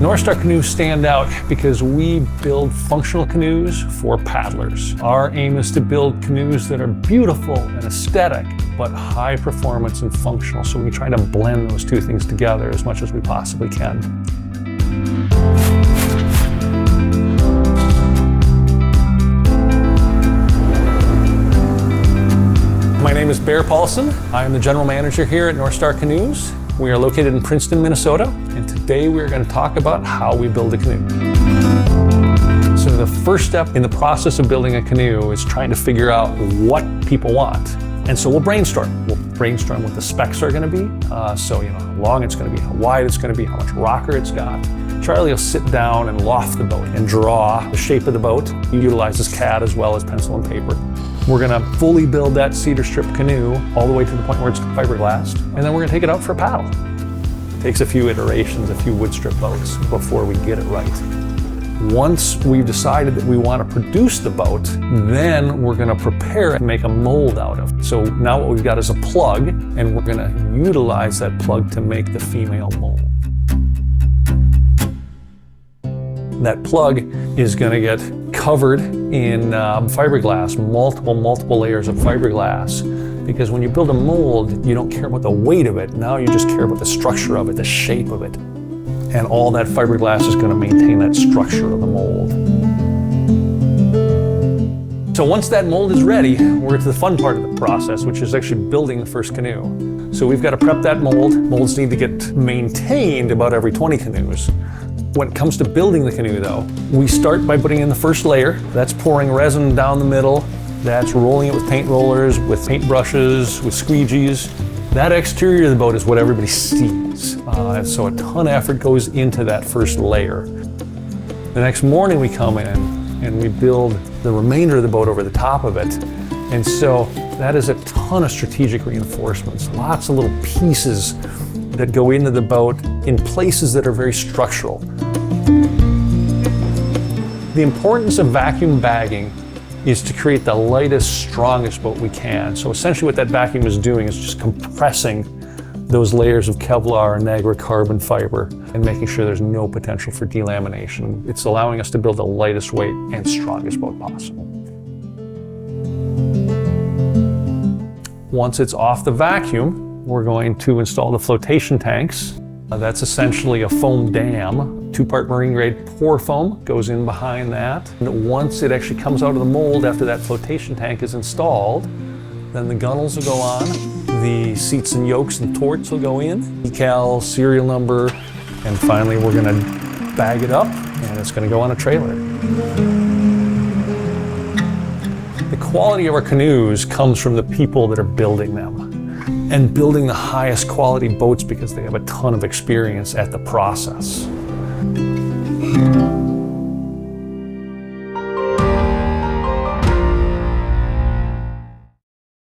Northstar Canoes stand out because we build functional canoes for paddlers. Our aim is to build canoes that are beautiful and aesthetic, but high performance and functional. So we try to blend those two things together as much as we possibly can. My name is Paulsen. I am the general manager here at Northstar Canoes. We are located in Princeton, Minnesota, and today we're going to talk about how we build a canoe. So the first step in the process of building a canoe is trying to figure out what people want. And so we'll brainstorm. We'll brainstorm what the specs are going to be. So how long it's going to be, how wide it's going to be, how much rocker it's got. Charlie will sit down and loft the boat and draw the shape of the boat. He utilizes CAD as well as pencil and paper. We're going to fully build that cedar strip canoe all the way to the point where it's fiberglass, and then we're going to take it out for a paddle. It takes a few iterations, a few wood strip boats before we get it right. Once we've decided that we want to produce the boat, then we're going to prepare and make a mold out of it. So now what we've got is a plug, and we're going to utilize that plug to make the female mold. That plug is going to get covered in fiberglass, multiple layers of fiberglass, because when you build a mold, you don't care about the weight of it. Now you just care about the structure of it, the shape of it. And all that fiberglass is going to maintain that structure of the mold. So once that mold is ready, we're to the fun part of the process, which is actually building the first canoe. So we've got to prep that mold. Molds need to get maintained about every 20 canoes. When it comes to building the canoe though, we start by putting in the first layer. That's pouring resin down the middle. That's rolling it with paint rollers, with paint brushes, with squeegees. That exterior of the boat is what everybody sees. So a ton of effort goes into that first layer. The next morning we come in and we build the remainder of the boat over the top of it. And so that is a ton of strategic reinforcements, lots of little pieces that go into the boat in places that are very structural. The importance of vacuum bagging is to create the lightest, strongest boat we can. So essentially what that vacuum is doing is just compressing those layers of Kevlar and Niagara carbon fiber and making sure there's no potential for delamination. It's allowing us to build the lightest weight and strongest boat possible. Once it's off the vacuum, we're going to install the flotation tanks. That's essentially a foam dam. 2-part marine grade pour foam goes in behind that. And once it actually comes out of the mold after that flotation tank is installed, then the gunnels will go on, the seats and yokes and thwarts will go in, decal, serial number, and finally we're going to bag it up and it's going to go on a trailer. The quality of our canoes comes from the people that are building them and building the highest quality boats because they have a ton of experience at the process.